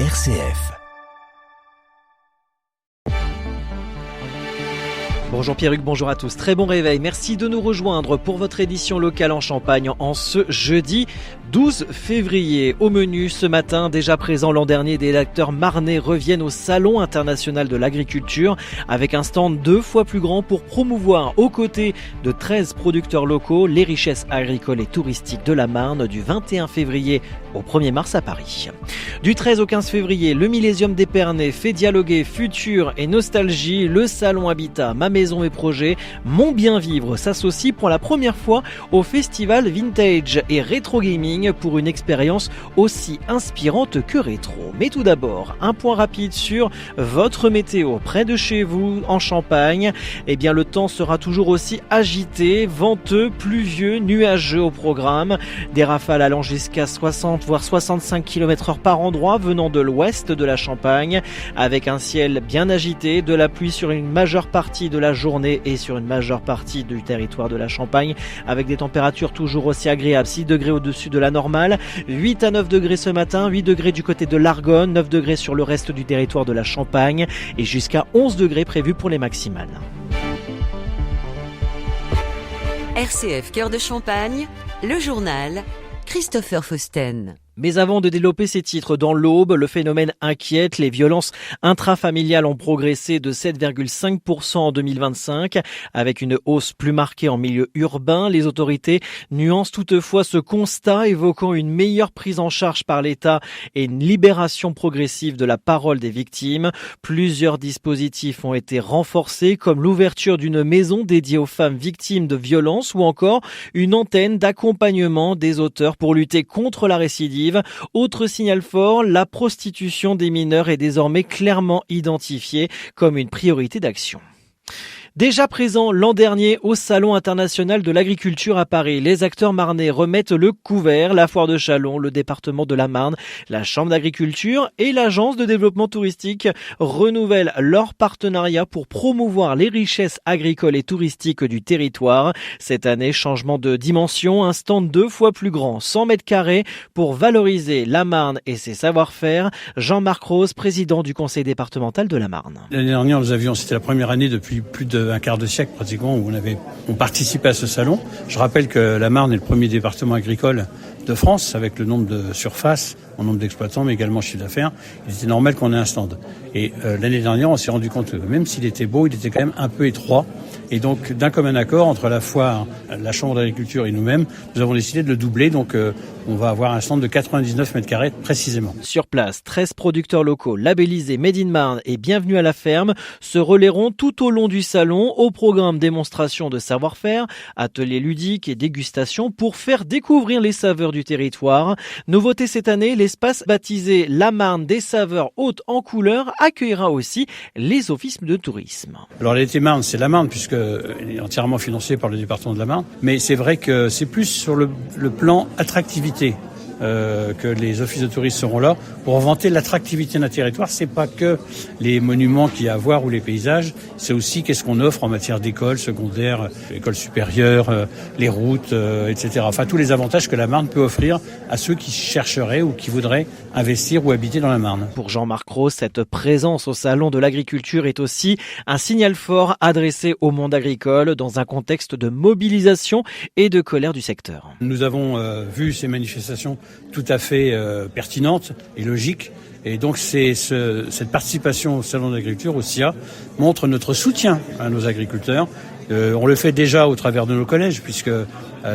RCF. Bonjour Pierruc, bonjour à tous, très bon réveil, merci de nous rejoindre pour votre édition locale en Champagne en ce jeudi 12 février. Au menu ce matin, déjà présent l'an dernier, des acteurs marnais reviennent au Salon international de l'agriculture avec un stand 2 fois plus grand pour promouvoir aux côtés de 13 producteurs locaux les richesses agricoles et touristiques de la Marne du 21 février au 1er mars à Paris. Du 13 au 15 février, le Millésium d'Épernay fait dialoguer futur et nostalgie. Le Salon Habitat, Ma Maison et Projet, Mon Bien Vivre s'associe pour la première fois au festival Vintage et Rétro Gaming pour une expérience aussi inspirante que rétro. Mais tout d'abord, un point rapide sur votre météo. Près de chez vous, en Champagne, eh bien le temps sera toujours aussi agité, venteux, pluvieux, nuageux au programme. Des rafales allant jusqu'à 60 voire 65 km/h par endroit venant de l'ouest de la Champagne, avec un ciel bien agité, de la pluie sur une majeure partie de la journée et sur une majeure partie du territoire de la Champagne, avec des températures toujours aussi agréables, 6 degrés au-dessus de la normale, 8 à 9 degrés ce matin, 8 degrés du côté de l'Argonne, 9 degrés sur le reste du territoire de la Champagne et jusqu'à 11 degrés prévus pour les maximales. RCF Cœur de Champagne, le journal Christopher Fausten. Mais avant de développer ces titres dans l'Aube, le phénomène inquiète. Les violences intrafamiliales ont progressé de 7,5% en 2025, avec une hausse plus marquée en milieu urbain. Les autorités nuancent toutefois ce constat, évoquant une meilleure prise en charge par l'État et une libération progressive de la parole des victimes. Plusieurs dispositifs ont été renforcés, comme l'ouverture d'une maison dédiée aux femmes victimes de violences ou encore une antenne d'accompagnement des auteurs pour lutter contre la récidive. Autre signal fort, la prostitution des mineurs est désormais clairement identifiée comme une priorité d'action. Déjà présent l'an dernier au Salon international de l'agriculture à Paris, les acteurs marnais remettent le couvert. La foire de Châlons, le département de la Marne, la chambre d'agriculture et l'agence de développement touristique renouvellent leur partenariat pour promouvoir les richesses agricoles et touristiques du territoire. Cette année, changement de dimension, un stand 2 fois plus grand, 100 mètres carrés pour valoriser la Marne et ses savoir-faire. Jean-Marc Rose, président du conseil départemental de la Marne. L'année dernière, c'était la première année depuis plus d'un quart de siècle pratiquement où on participait à ce salon. Je rappelle que la Marne est le premier département agricole de France avec le nombre de surfaces, en nombre d'exploitants, mais également chiffre d'affaires. Il était normal qu'on ait un stand. Et l'année dernière, on s'est rendu compte que même s'il était beau, il était quand même un peu étroit. Et donc, d'un commun accord entre la foire, la chambre d'agriculture et nous-mêmes, nous avons décidé de le doubler. Donc, on va avoir un stand de 99 mètres carrés précisément. Sur place, 13 producteurs locaux labellisés Made in Marne et Bienvenue à la ferme se relayeront tout au long du salon. Au programme démonstration de savoir-faire, ateliers ludiques et dégustation pour faire découvrir les saveurs du territoire. Nouveauté cette année, l'espace baptisé La Marne des saveurs hautes en couleurs accueillera aussi les offices de tourisme. Alors l'été Marne, c'est la Marne puisqu'il est entièrement financé par le département de la Marne. Mais c'est vrai que c'est plus sur le plan attractivité que les offices de tourisme seront là pour vanter l'attractivité d'un territoire. C'est pas que les monuments qu'il y a à voir ou les paysages, c'est aussi qu'est-ce qu'on offre en matière d'école secondaire, école supérieure, les routes, etc. Enfin, tous les avantages que la Marne peut offrir à ceux qui chercheraient ou qui voudraient investir ou habiter dans la Marne. Pour Jean-Marc Rose, cette présence au Salon de l'agriculture est aussi un signal fort adressé au monde agricole dans un contexte de mobilisation et de colère du secteur. Nous avons vu ces manifestations tout à fait pertinentes et logiques. Et donc cette participation au Salon de l'agriculture, au SIA, montre notre soutien à nos agriculteurs. On le fait déjà au travers de nos collèges, puisque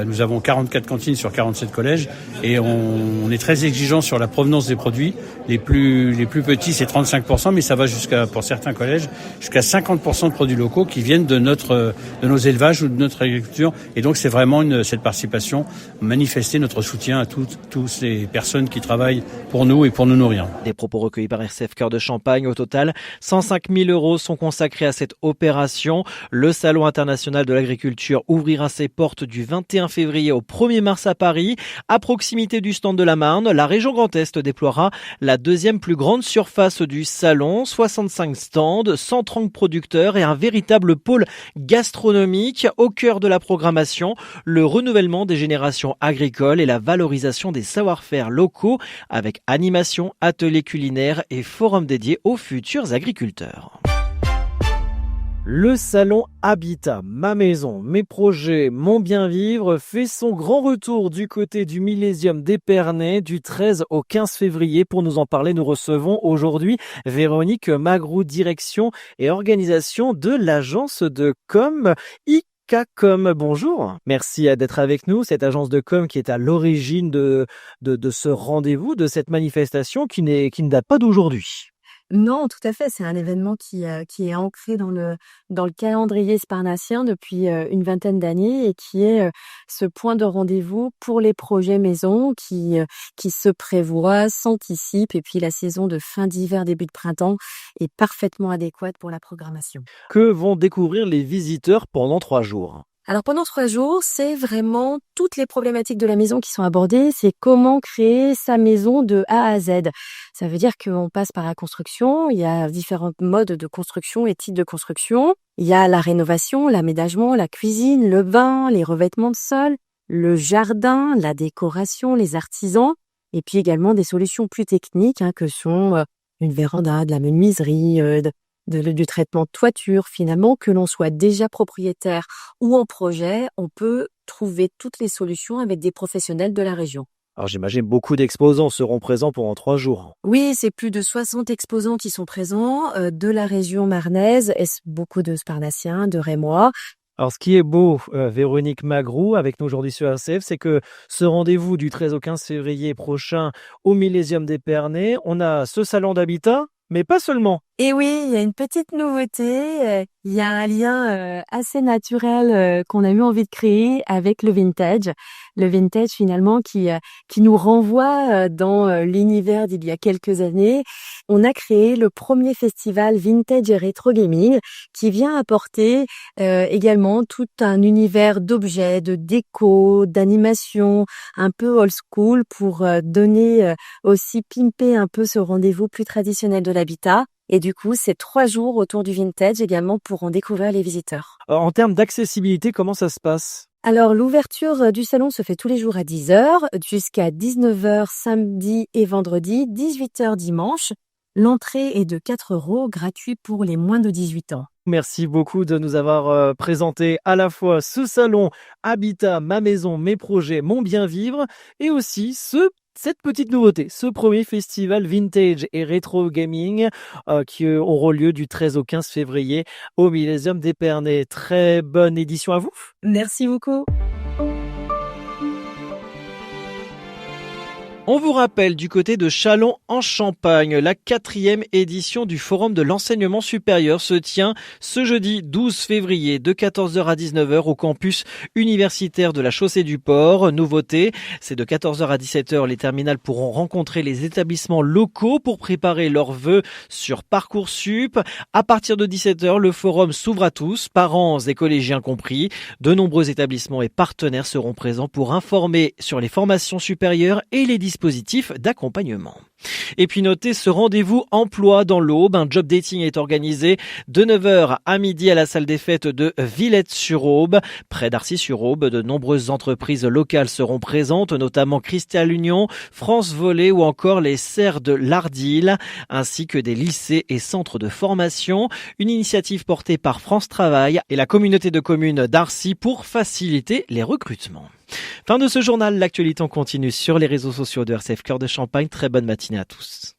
nous avons 44 cantines sur 47 collèges, et on est très exigeant sur la provenance des produits. Les plus petits, c'est 35%, mais ça va pour certains collèges, jusqu'à 50% de produits locaux qui viennent de nos élevages ou de notre agriculture. Et donc c'est vraiment cette participation, manifester notre soutien à toutes ces personnes qui travaillent pour nous et pour nous nourrir. Des propos recueillis par RCF Cœur de Champagne. Au total, 105 000 € sont consacrés à cette opération. Le Salon international de l'agriculture ouvrira ses portes du 21 février au 1er mars à Paris. À proximité du stand de la Marne, la région Grand Est déploiera la deuxième plus grande surface du salon. 65 stands, 130 producteurs et un véritable pôle gastronomique. Au cœur de la programmation, le renouvellement des générations agricoles et la valorisation des savoir-faire locaux avec animation, ateliers culinaire et forum dédié aux futurs agriculteurs. Le salon Habitat, ma maison, mes projets, mon bien vivre fait son grand retour du côté du Millésium d'Épernay du 13 au 15 février. Pour nous en parler, nous recevons aujourd'hui Véronique Magrou, direction et organisation de l'agence de com ICACOM. Bonjour, merci d'être avec nous. Cette agence de com qui est à l'origine de ce rendez-vous, de cette manifestation qui ne date pas d'aujourd'hui. Non, tout à fait. C'est un événement qui est ancré dans le calendrier sparnacien depuis une vingtaine d'années et qui est ce point de rendez-vous pour les projets maison qui se prévoient, s'anticipent. Et puis la saison de fin d'hiver, début de printemps est parfaitement adéquate pour la programmation. Que vont découvrir les visiteurs pendant 3 jours ? Alors pendant 3 jours, c'est vraiment toutes les problématiques de la maison qui sont abordées. C'est comment créer sa maison de A à Z. Ça veut dire qu'on passe par la construction. Il y a différents modes de construction et types de construction. Il y a la rénovation, l'aménagement, la cuisine, le bain, les revêtements de sol, le jardin, la décoration, les artisans. Et puis également des solutions plus techniques que sont une véranda, de la menuiserie, du traitement de toiture. Finalement, que l'on soit déjà propriétaire ou en projet, on peut trouver toutes les solutions avec des professionnels de la région. Alors j'imagine beaucoup d'exposants seront présents pendant 3 jours. Oui, c'est plus de 60 exposants qui sont présents de la région marnaise et beaucoup de Sparnaciens, de Rémois. Alors, ce qui est beau, Véronique Magrou, avec nous aujourd'hui sur RCF, c'est que ce rendez-vous du 13 au 15 février prochain au Millésium d'Épernay, on a ce salon d'habitat, mais pas seulement. Et oui, il y a une petite nouveauté. Il y a un lien assez naturel qu'on a eu envie de créer avec le vintage. Le vintage finalement qui nous renvoie dans l'univers d'il y a quelques années. On a créé le premier festival vintage et rétro gaming qui vient apporter également tout un univers d'objets, de déco, d'animation, un peu old school pour donner aussi pimper un peu ce rendez-vous plus traditionnel de l'habitat. Et du coup, c'est 3 jours autour du vintage également pour en découvrir les visiteurs. Alors, en termes d'accessibilité, comment ça se passe ? Alors, l'ouverture du salon se fait tous les jours à 10h, jusqu'à 19h samedi et vendredi, 18h dimanche. L'entrée est de 4 €, gratuit pour les moins de 18 ans. Merci beaucoup de nous avoir présenté à la fois ce salon Habitat, ma maison, mes projets, mon bien vivre, et aussi cette petite nouveauté, ce premier festival vintage et rétro gaming qui auront lieu du 13 au 15 février au Millésium d'Épernay. Très bonne édition à vous. Merci beaucoup. On vous rappelle du côté de Châlons en Champagne, la 4e édition du Forum de l'enseignement supérieur se tient ce jeudi 12 février de 14h à 19h au campus universitaire de la Chaussée du Port. Nouveauté, c'est de 14h à 17h, les terminales pourront rencontrer les établissements locaux pour préparer leurs vœux sur Parcoursup. À partir de 17h, le forum s'ouvre à tous, parents et collégiens compris. De nombreux établissements et partenaires seront présents pour informer sur les formations supérieures et les dispositifs d'accompagnement. Et puis notez ce rendez-vous emploi dans l'Aube. Un job dating est organisé de 9h à midi à la salle des fêtes de Villette-sur-Aube. Près d'Arcis-sur-Aube, de nombreuses entreprises locales seront présentes, notamment Cristal Union, France Volley ou encore les Serres de Lardil, ainsi que des lycées et centres de formation. Une initiative portée par France Travail et la communauté de communes d'Arcis pour faciliter les recrutements. Fin de ce journal, l'actualité en continue sur les réseaux sociaux de RCF Cœur de Champagne. Très bonne matinée à tous.